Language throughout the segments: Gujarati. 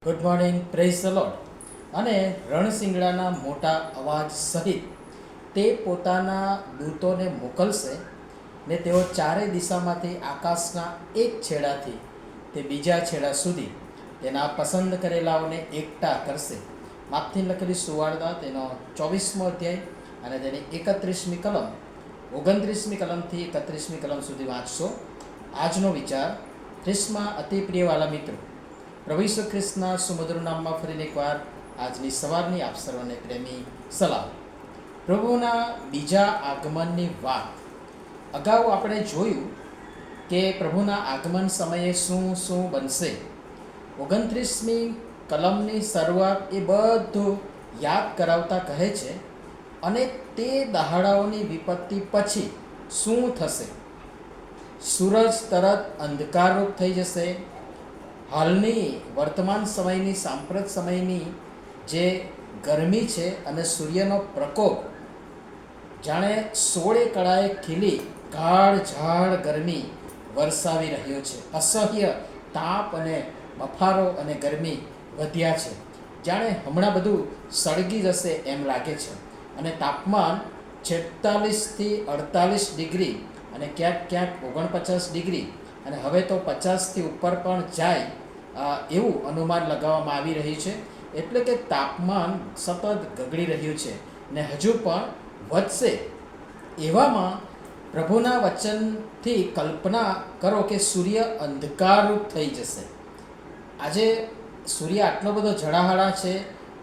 Good morning, praise the lord. અને રણશિંગડાના મોટા અવાજ સહિત તે પોતાના દૂતોને મોકલશે ને તેઓ ચારે દિશામાંથી આકાશના એક છેડાથી તે બીજા છેડા સુધી તેના પસંદ કરેલાઓને એકઠા કરશે. માપથી લખેલી સુવાર્તા તેનો 24મો અધ્યાય અને તેની 31મી કલમ, 29મી કલમથી 31મી કલમ સુધી વાંચશો. આજનો વિચાર: ખ્રિસ્તમાં અતિ પ્રિયવાલા મિત્રો, પ્રભુ ઈસુ ખ્રિસ્તના સુમધુર નામમાં ફરીને એકવાર આજની સવારની આપ સર્વને પ્રેમી સલામ. પ્રભુના બીજા આગમનની વાત અગાઉ આપણે જોયું કે પ્રભુના આગમન સમયે શું શું બનશે. 29મી કલમની શરૂઆત એ બધું યાદ કરાવતા કહે છે અને તે દહાડાઓની વિપત્તિ પછી શું થશે. સૂરજ તરત અંધકારરૂપ થઈ જશે. હાલની વર્તમાન સમયની સાંપ્રત સમયની જે ગરમી છે અને સૂર્યનો પ્રકોપ જાણે 16 કળાએ ખીલી ગાઢ ઝાડ ગરમી વરસાવી રહ્યો છે. અસહ્ય તાપ અને બફારો અને ગરમી વધ્યા છે. જાણે હમણાં બધું સળગી જશે એમ લાગે છે. અને તાપમાન 46થી 48 ડિગ્રી અને ક્યાંક ક્યાંક 49 ડિગ્રી અને હવે તો 50થી ઉપર પણ જાય એવું અનુમાન લગાવવામાં આવી રહ્યું છે. એટલે કે તાપમાન સતત ગગડી રહ્યું છે ને હજુ પણ વધશે. એવામાં પ્રભુના વચનથી કલ્પના કરો કે સૂર્ય અંધકારરૂપ થઈ જશે. આજે સૂર્ય આટલો બધો ઝળાહળા છે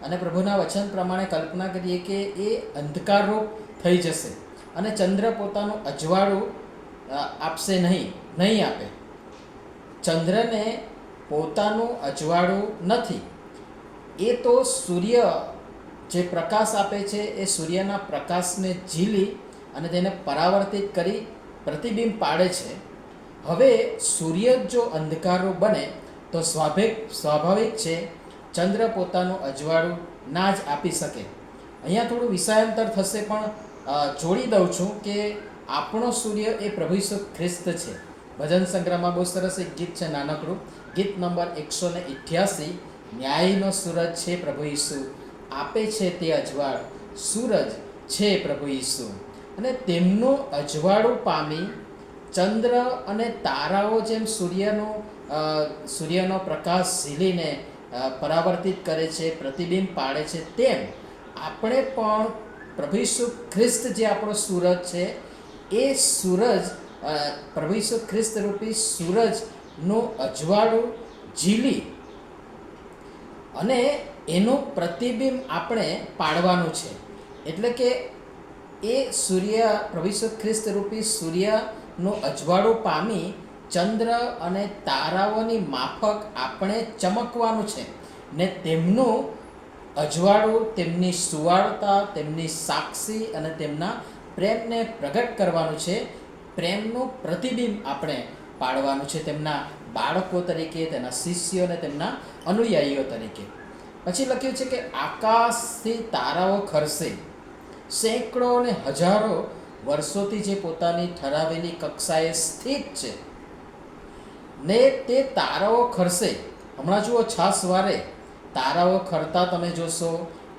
અને પ્રભુના વચન પ્રમાણે કલ્પના કરીએ કે એ અંધકારરૂપ થઈ જશે અને ચંદ્ર પોતાનું અજવાળું આપશે નહીં આપે. ચંદ્રને પોતાનું અજવાળું નથી. એ તો સૂર્ય જે પ્રકાશ આપે છે એ સૂર્યના પ્રકાશને ઝીલી અને તેને પરાવર્તિત કરી પ્રતિબિંબ પાડે છે. હવે સૂર્ય જો અંધકારરૂપ બને તો સ્વાભાવિક છે ચંદ્ર પોતાનું અજવાળું ના જ આપી શકે. અહીંયા થોડું વિષયાંતર થશે પણ જોડી દઉં છું કે આપણો સૂર્ય એ પ્રભુ ઈસુ ખ્રિસ્ત છે. ભજન સંગ્રહમાં બહુ સરસ એક ગીત છે, નાનકડું ગીત નંબર 188. ન્યાયનો સૂરજ છે પ્રભુ ઈસુ, આપે છે તે અજવાળ, સૂરજ છે પ્રભુ ઈસુ. અને તેમનું અજવાળું પામી ચંદ્ર અને તારાઓ જેમ સૂર્યનો પ્રકાશ ઝીલીને પરાવર્તિત કરે છે, પ્રતિબિંબ પાડે છે, તેમ આપણે પણ પ્રભુ ઈસુ ખ્રિસ્ત જે આપણો સૂરજ છે એ સૂરજ પ્રભુ ઈસુ ખ્રિસ્ત રૂપી સૂરજનું અજવાળું ઝીલી અને એનું પ્રતિબિંબ આપણે પાડવાનું છે. એટલે કે એ સૂર્ય પ્રભુ ઈસુ ખ્રિસ્ત રૂપી સૂર્યનું અજવાળું પામી ચંદ્ર અને તારાઓની માફક આપણે ચમકવાનું છે ને તેમનું અજવાળું, તેમની સુવાળતા, તેમની સાક્ષી અને તેમના પ્રેમને પ્રગટ કરવાનું છે. પ્રેમનું પ્રતિબિંબ આપણે પાડવાનું છે તેમના બાળકો તરીકે, તેના શિષ્યો અને તેમના અનુયાયીઓ તરીકે. પછી લખ્યું છે કે આકાશથી તારાઓ ખરશે. સેંકડો અને હજારો વર્ષોથી જે પોતાની ઠરાવેલી કક્ષાએ સ્થિત છે ને તે તારાઓ ખરશે. હમણાં જુઓ, છાસવારે તારાઓ ખરતા તમે જોશો.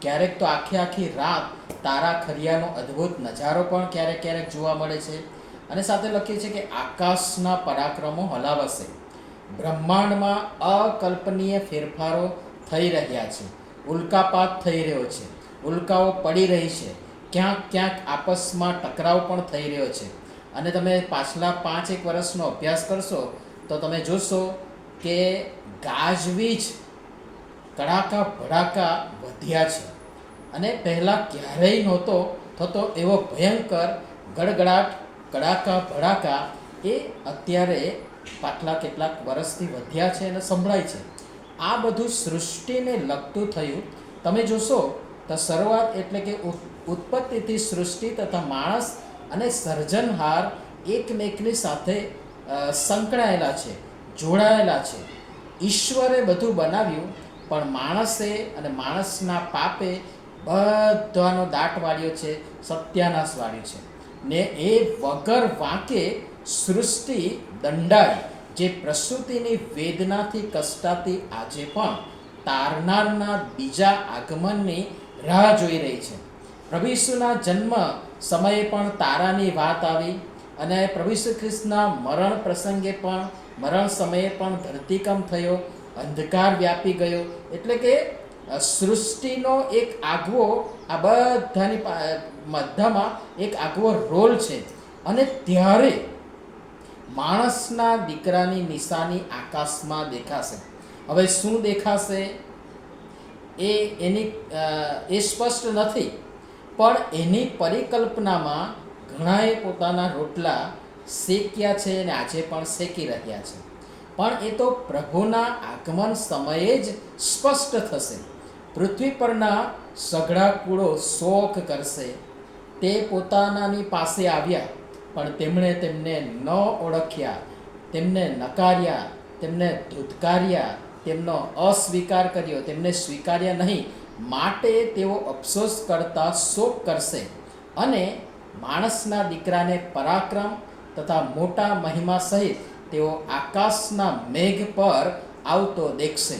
ક્યારેક તો આખી રાત તારા ખરિયાનો અદ્ભુત નજારો પણ ક્યારેક ક્યારેક જોવા મળે છે. અને સાથે લખ્યું છે કે આકાશના પરાક્રમો હલાવશે. બ્રહ્માંડમાં અકલ્પનીય ફેરફારો થઈ રહ્યા છે. ઉલ્કાપાત થઈ રહ્યો છે, ઉલ્કાઓ પડી રહી છે, ક્યાંક ક્યાંક આપસમાં ટકરાવ પણ થઈ રહ્યો છે. અને તમે પાછલા 5-1 વર્ષનો અભ્યાસ કરશો તો તમે જોશો કે ગાજવીજ, કડાકા ભડાકા વધ્યા છે. અને પહેલાં ક્યારેય નહોતો થતો એવો ભયંકર ગડગડાટ, કડાકા ભડાકા એ અત્યારે પાછલા કેટલાક વર્ષથી વધ્યા છે અને સંભળાય છે. આ બધું સૃષ્ટિને લગતું થયું. તમે જોશો તો શરૂઆત એટલે કે ઉત્પત્તિથી સૃષ્ટિ તથા માણસ અને સર્જનહાર એકમેકની સાથે સંકળાયેલા છે, જોડાયેલા છે. ઈશ્વરે બધું બનાવ્યું પણ માણસે અને માણસના પાપે બધાનો દાટ વાળ્યો છે, સત્યાનાશ વાળ્યો છે ને એ વગર વાંકે સૃષ્ટિ દંડાઈ. જે પ્રસૂતિની વેદનાથી કષ્ટાતી આજે પણ તારનારના બીજા આગમનની રાહ જોઈ રહી છે. પ્રભુ ઈસુના જન્મ સમયે પણ તારાની વાત આવી અને પ્રભુ ઈસુ ખ્રિસ્તના મરણ પ્રસંગે પણ મરણ સમયે પણ ધરતીકંપ થયો, અંધકાર વ્યાપી ગયો. એટલે કે સૃષ્ટિનો એક આગવો આ બધાની મધ્યમાં એક આગવો રોલ છે. અને ત્યારે માણસના દીકરાની નિશાની આકાશમાં દેખાશે. હવે શું દેખાશે એ સ્પષ્ટ નથી, પણ એની પરિકલ્પનામાં ઘણાએ પોતાના રોટલા શેક્યા છે અને આજે પણ શેકી રહ્યા છે. પણ એ તો પ્રભુના આગમન સમયે જ સ્પષ્ટ થશે. પૃથ્વી પરના સઘળા કુળો શોક કરશે. તે પોતાનાની પાસે આવ્યા, પણ તેમણે તેમને ન ઓળખ્યા, તેમને નકાર્યા, તેમને ધૂતકાર્યા, તેમનો અસ્વીકાર કર્યો, તેમને સ્વીકાર્યા નહીં. માટે તેઓ અફસોસ કરતા શોક કરશે અને માણસના દીકરાને પરાક્રમ તથા મોટા મહિમા સહિત તેઓ આકાશના મેઘ પર આવતો દેખશે.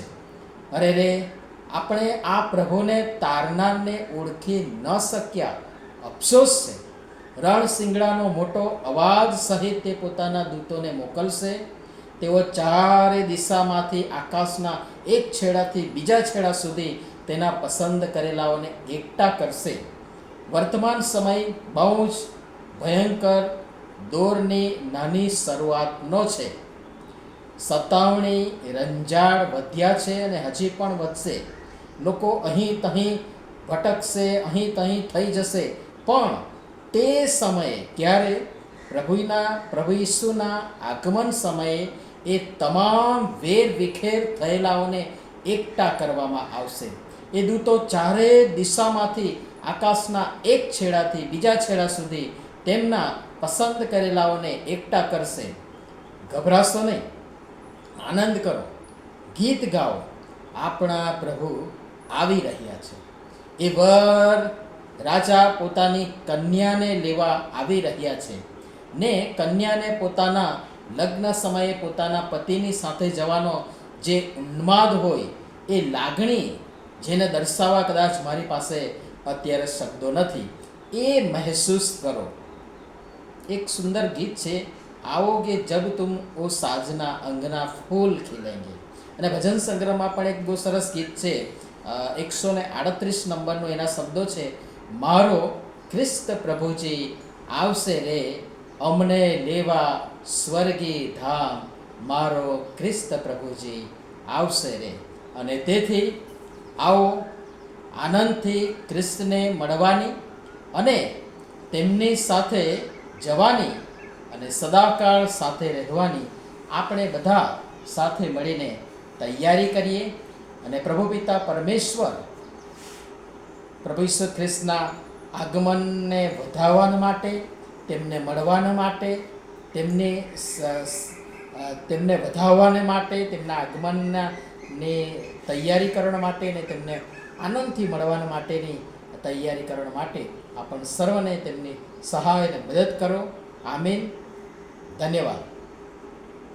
અરે રે, આપણે આ પ્રભુને તારનારને ઓળખી ન શક્યા, અફસોસ છે. રણશિંગડાનો મોટો અવાજ સહિત તે પોતાના દૂતોને મોકલશે. તેઓ ચારે દિશામાંથી આકાશના એક છેડાથી બીજા છેડા સુધી તેના પસંદ કરેલાઓને એકઠા કરશે. વર્તમાન સમય બહુ જ ભયંકર દોરની નાની શરૂઆતનો છે. સતાવણી, રંજાડ વધ્યા છે અને હજી પણ વધશે. લોકો અહીં તહીં ભટકશે, અહીં તહીં થઈ જશે. પણ તે સમયે ક્યારે પ્રભુ ઈસુના આગમન સમયે એ તમામ વેર વિખેર થયેલાઓને એકઠા કરવામાં આવશે. એ દૂતો ચારે દિશામાંથી આકાશના એક છેડાથી બીજા છેડા સુધી તેમના પસંદ કરેલાઓને એકઠા કરશે. ગભરાશો નહીં, આનંદ કરો, ગીત ગાઓ, આપણા પ્રભુ આવી રહ્યા છે. એ વર રાજા પોતાની કન્યાને લેવા આવી રહ્યા છે ને કન્યાને પોતાના લગ્ન સમયે પોતાના પતિની સાથે જવાનો જે ઉન્માદ હોય, એ લાગણી જેને દર્શાવવા કદાચ મારી પાસે અત્યારે શબ્દો નથી, એ મહેસૂસ કરો. એક સુંદર ગીત છે, आओगे जब तुम ओ साजना अंगना फूल खिलेंगे. અને ભજન સંગ્રહમાં પણ એક બહુ સરસ ગીત છે, 138 નંબરનો એના શબ્દો છે, મારો ખ્રિસ્ત પ્રભુજી આવશે રે, અમને લેવા સ્વર્ગી ધામ, મારો ખ્રિસ્ત પ્રભુજી આવશે રે. અને તેથી આવો આનંદથી ખ્રિસ્તને મળવાની અને તેમની સાથે જવાની અને સદાકાળ સાથે રહેવાની આપણે બધા સાથે મળીને તૈયારી કરીએ. અને પ્રભુ પિતા પરમેશ્વર પ્રભુ ઈસુ ખ્રિસ્તના આગમનને વધારવા માટે, તેમને મળવાના માટે, તેમને વધારવાને માટે, તેમના આગમનની તૈયારી કરવા માટે અને તેમને આનંદથી મળવાના માટેની તૈયારી કરવા માટે આપણ સર્વને તેમની સહાય અને મદદ કરો. આમીન. ધન્યવાદ.